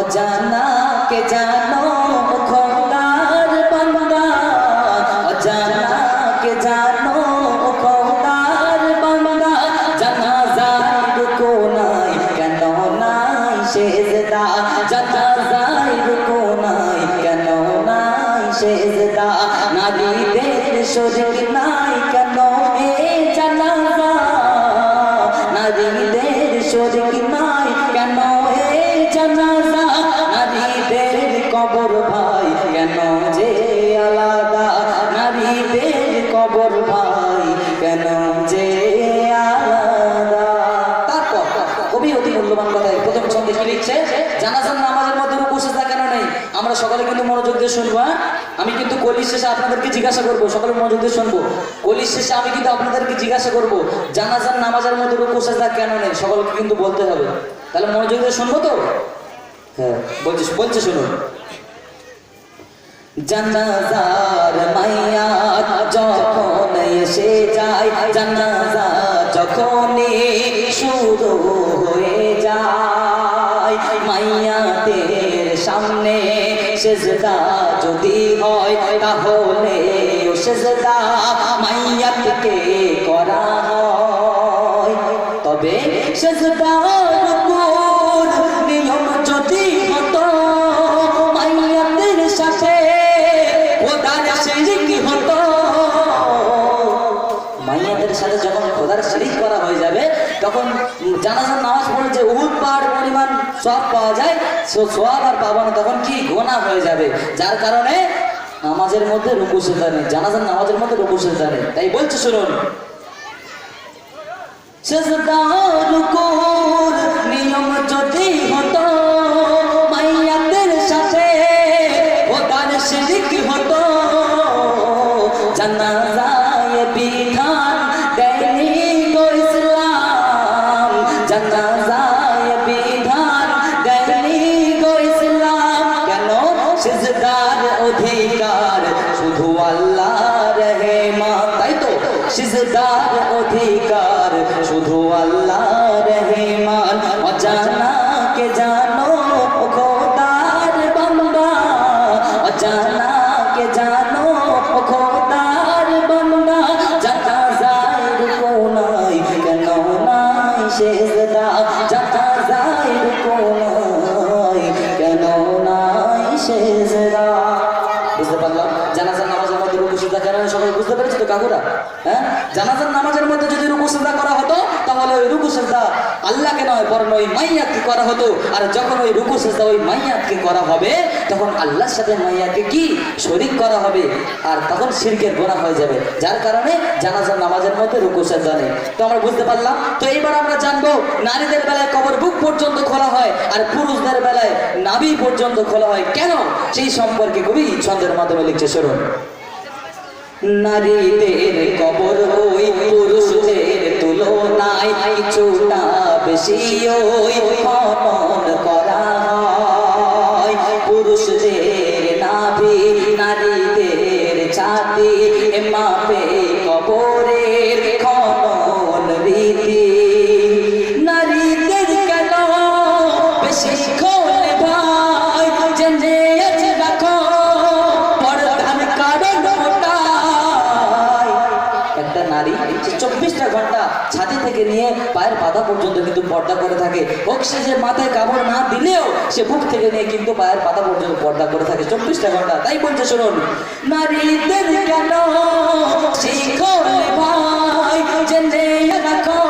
অজানা কে জানো খোদার বান্দা, অজানা কে জানো খোদার বান্দা, জানাজায় রুকু নাই কেন নাই সেজদা, জানাজায় রুকু নাই কেন নাই সেজদা, নারীদের শরীক নাই কেন এ জানাজা, নারীদের শরীক নাই কেন এ জানাজা, নারীদের কবর ভাই কেন যে আলাদা, নারীদের কবর ভাই কেন যে আলাদা। তারপর কবি অতি মূল্যবান কথায় প্রথম ছন্দে কি লিখছে, জানাজার নামাজের মধ্যে রুকু সিজদা কেন নেই? আমরা সকলে কিন্তু মনোযোগ দিয়ে শুনবো। আমি কিন্তু কলির শেষে আপনাদেরকে জিজ্ঞাসা করবো, সকলে মনোযোগ দিয়ে শুনবো। কলির শেষে আমি কিন্তু আপনাদেরকে জিজ্ঞাসা করবো জানাজার নামাজের মধ্যে রুকু সিজদা কেন নেই, সকলকে কিন্তু বলতে হবে। তাহলে মনোযোগ দিয়ে শুনবো তো? হ্যাঁ, বলছে শুনুন। জানাজার মাইয়াত যখন এসে যায়, জানাজা যখনই শুরু হয়ে যায়, মাইয়াতের সামনে সেজদা যদি হয় তাহলে ও সেজদা মাইয়াতকে করা হয়। তবে সেজদা রুকুর নিয়ম যদি হতো, মাইয়াতের সাথে খোদার শিরক হতো, মাইয়াতের সাথে যখন খোদার শিরক করা হয়ে যাবে তখন জানাজার নামাজ পড়ে যে উহুদ পাহাড় পরিমাণ সওয়াব পাওয়া যায়, সওয়াব আর পাবো না, তখন কি গুনাহ হয়ে যাবে। যার কারণে নামাজের মধ্যে রুকু সিজদা নেই, জানাজার নামাজের মধ্যে রুকু সিজদা নেই। তাই বলছে শুনুন, সেজদা রুকুর নিয়ম যদি হতো, মাইয়াতের সাথে খোদার শিরক হতো, জানাজায় বিধান দেয়নি গো ইসলাম, জানাজায় বিধান দেয়নি গো ইসলাম। কেন? সিজদার অধিকার শুধু আল্লাহর রহমান। তাই তো, সিজদার অধিকার শুধু আল্লাহর রহমান। অজানা কে জানো খোদার বান্দা, অজানা কে জানো খোদার বান্দা, জানাজায় রুকু নাই কেন নাই সেজদা, জানাজায় রুকু নাই কেন নাই সেজদা। বুঝতে পারলাম জানাজার নামাজের মধ্যে রুকু সিজদা কেন? সবাই বুঝতে পেরেছি তো কাকুরা? হ্যাঁ, জানাজার নামাজের মধ্যে যদি রুকু সিজদা করা হতো তাহলে ওই রুকু সিজদা আল্লাহকে নয় বরং ওই মাইয়াতকে করা হতো। আর যখন ওই রুকু সিজদা ওই মাইয়াতকে করা হবে তখন আল্লাহর সাথে মাইয়াতকে কি শরীক করা হবে, আর তখন শিরকের গুনাহ হয়ে যাবে। যার কারণে জানাজার নামাজের মধ্যে রুকু সিজদা নেই। তো আমরা বুঝতে পারলাম। তো এইবার আমরা জানবো নারীদের বেলায় কবর বুক পর্যন্ত খোলা হয় আর পুরুষদের বেলায় নাভি পর্যন্ত খোলা হয় কেন, সেই সম্পর্কে কবি ছন্দের মাধ্যমে লিখছে শুনুন। নারীদের কবর ওই পুরুষদের তুলনায় কিছুটা বেশি ওই খনন করা হয়, পুরুষদের নাভি নারীদের ছাতি মাপে কবরের খনন রীতি। নারীদের কেন বেশি খোলে ভাই, জেনে আছে রাখো পর্দার কারণ ওটাই। একটা নারী 24টা ঘন্টা ছাতি থেকে নিয়ে পায়ের পাতা পর্যন্ত কিন্তু পর্দা করে থাকে, হোক সে যে মাথায় কাপড় না দিলেও সে বুক থেকে নিয়ে কিন্তু পায়ের পাতা পর্যন্ত পর্দা করে থাকে 24টা ঘন্টা। তাই বলছে শুনুন, নারীদের কেন শিখো ভাই, জেনে রাখো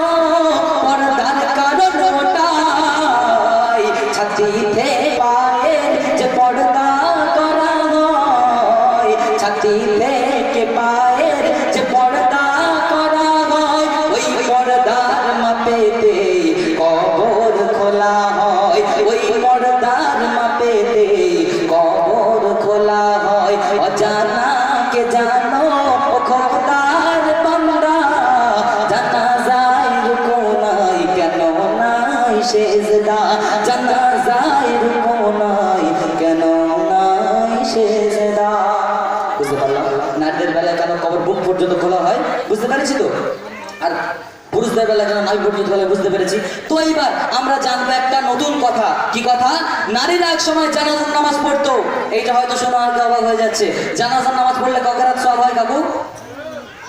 পর্দার কারণ ওটাই। ছাতিতে পায়ের যে পর্দা করা হয়, ছাতি থেকে পায়ের যে পর্দা করা হয়, ওই পর্দার মাপেতে কবর খোলা হয়, ওই পর্দার মাপেতে কবর খোলা হয়। অজানা কে জানো খোদার বান্দা, জানাজায় রুকু নাই কেন নাই সেজদা, জানাজায় রুকু নাই কেন নাই সেজদা। বুঝতে পারলাম নারীদের বেলায় কেন কবর বুক পর্যন্ত খোলা হয়, বুঝতে পারছি তো? আর পুরুষ বুঝতে পারলে কেন আমি পর্যন্ত বলে বুঝতে পেরেছি। তো এইবার আমরা জানবো একটা নতুন কথা। কি কথা? নারীরা এক সময় জানাজার নামাজ পড়তো। এইটা হয়তো শোনা আর অবাক হয়ে যাচ্ছে। জানাজার নামাজ পড়লে ক কেরাত সওয়াব হয় কাকু?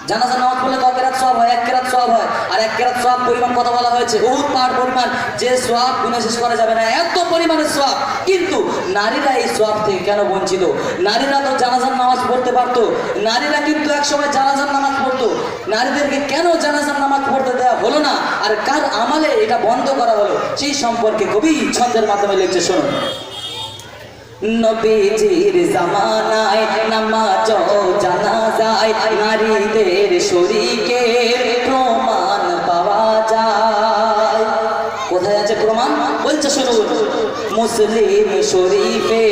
জানাজার নামাজ পড়লে ক কেরাত সওয়াব হয়? 1 কেরাত সওয়াব হয়। আর 1 কেরাত সওয়াব পরিমাণ কত বলা হয়েছে? উহুদ পাহাড় পরিমাণ। যে সওয়াব গুণে শেষ করা যাবে না, এত পরিমাণের সওয়াব। কিন্তু নারীরা এই সওয়াব থেকে কেন বঞ্চিত? নারীরা তো জানাজার নামাজ পড়তে পারতো। নারীরা কিন্তু এক সময় জানাজার নামাজ পড়তো। নারীদেরকে কেন জানাজার নামাজ পড়তে দেওয়া হলো না, আর কার আমলে এটা বন্ধ করা হলো, সেই সম্পর্কে কবি ছন্দের মাধ্যমে লিখছে, শুনুন। নবীজির জামানায় নামাজ ও জানাজায় নারীদের শরীকের প্রমাণ পাওয়া যায়। কোথায় আছে প্রমাণ? বলছে শুনুন, মুসলিম শরীফে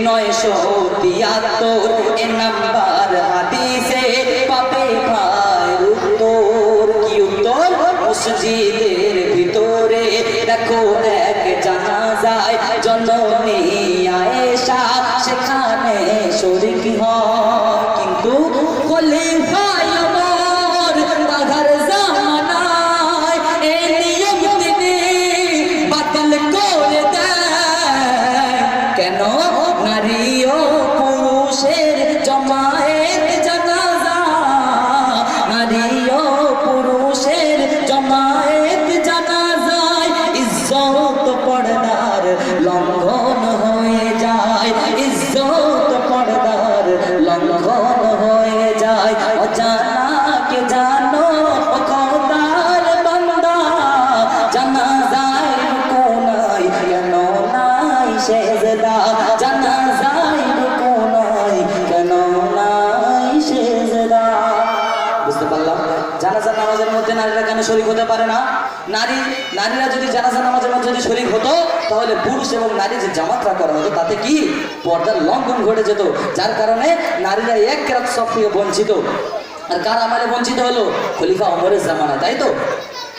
973 নাম্বার হাদিসে পাবে ভাই উত্তর। কি উত্তর? মসজিদের ভিতরে দেখো এক জানাজায় জননী আয়েশা সেখানে শরীক হয়। কিন্তু খলিফায়ে ওমর বাঘার জামানায় এই নিয়ম তিনি বাতিল করে দেয়। কেন? নারী ও পুরুষের জমায়েত জানাজা, নারী ও পুরুষের জমায়েত জানাজায় ইজ্জত পর্দার লঙ্ঘন হয়ে যায়, ইজ্জত পর্দার লঙ্ঘন হয়ে যায়। অজানাকে জানো খোদার বান্দা, জানাজায় কোনাই কেন নাই সেজদা, জানাজায় কোনাই কেন নাই সেজদা। বুঝতে পারলাম জানাজার নামাজের মধ্যে নারীরা কেন শরীক হতে পারে না? নারীরা যদি জানাজার নামাজের মধ্যে যদি শরীক হতো, তাহলে পুরুষ এবং নারী যে জামাতরা করা হতো তাতে কি পর্দার লঙ্ঘন ঘটে যেত, যার কারণে নারীরা 1 কেরাত সওয়াব থেকে বঞ্চিত। আর কার আমলে বঞ্চিত হলো? খলিফা ওমরের জামানা, তাই তো?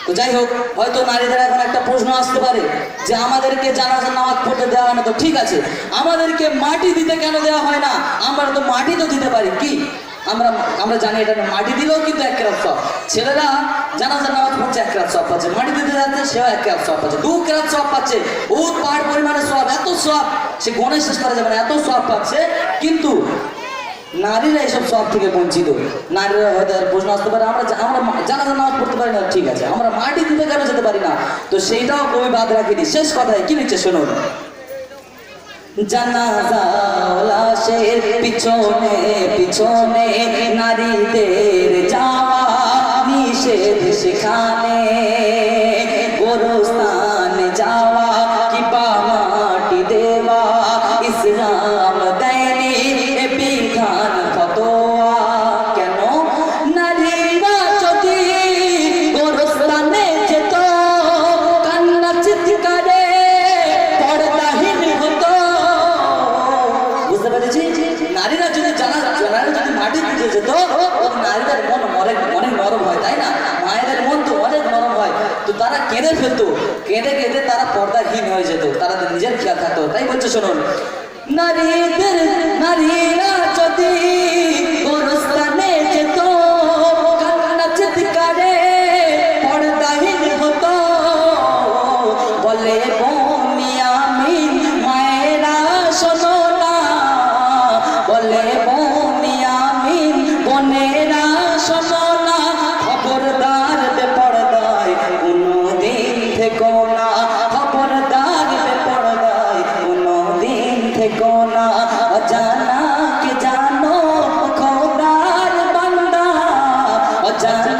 তো যাই হোক, হয়তো নারীদের এখন একটা প্রশ্ন আসতে পারে যে আমাদেরকে জানাজার নামাজ পড়তে দেওয়া হয় না, তো ঠিক আছে, আমাদেরকে মাটি দিতে কেন দেওয়া হয় না? আমরা তো মাটি তো দিতে পারি। কি আমরা জানি এটা মাটি দিলেও কিন্তু 1 কেরাত সওয়াব। ছেলেরা জানাজার নামাজ পড়ছে 1 কেরাত সওয়াব পাচ্ছে, মাটি দিতে যাচ্ছে সেও 1 কেরাত সওয়াব পাচ্ছে, 2 কেরাত সওয়াব পাচ্ছে। উহুদ পাহাড় পরিমাণের সওয়াব, এত সওয়াব সে গণে শেষ করা যাবে না, এত সওয়াব পাচ্ছে। কিন্তু নারীরা এইসব সওয়াব থেকে বঞ্চিত। নারীরা হয়তো প্রশ্ন আসতে পারে আমরা জানাজার নামাজ পড়তে পারি না, ঠিক আছে, আমরা মাটি দিতে কেন যেতে পারি না? তো সেইটাও কবি বাদ রাখিনি। শেষ কথায় কি লিখছে শুনুন, জানাজা লাশের পিছনে পিছনে নারীদের যাওয়া নিষেধ, সেখানে গোরস্থান যাওয়া কিংবা মাটি দেওয়া ইসলাম দেয়নি এ বিধান ফতোয়া। কেন? নারীরা যদি গোরস্থানে যেত কান্না চিৎকারে পর্দাহীন হতো। বুঝতে পেরেছি? নারীরা যদি যদি মাটি দিতে যেত, নারীদের মন অনেক নরম হয়, তাই না? মায়েদের মন তো অনেক নরম হয়, তো তারা কেঁদে ফেলতো, কেঁদে কেঁদে তারা পর্দাহীন হয়ে যেত, তারা নিজের খেয়াল থাকতো। তাই বলছে শুনুন, নারীরা যদি গোরস্থানে যেত কান্না চিৎকারে পর্দাহীন হতো। বলে বনিয়ামিন মায়েরা শোনো না, বলে বনিয়ামিন বোনেরা শোনো না, খবরদার বেপরদায় কোনোদিন থেকো না, খবরদার বেপরদায় কোনোদিন থেকো না। অজানাকে জানো খোদার বান্দা, অজানা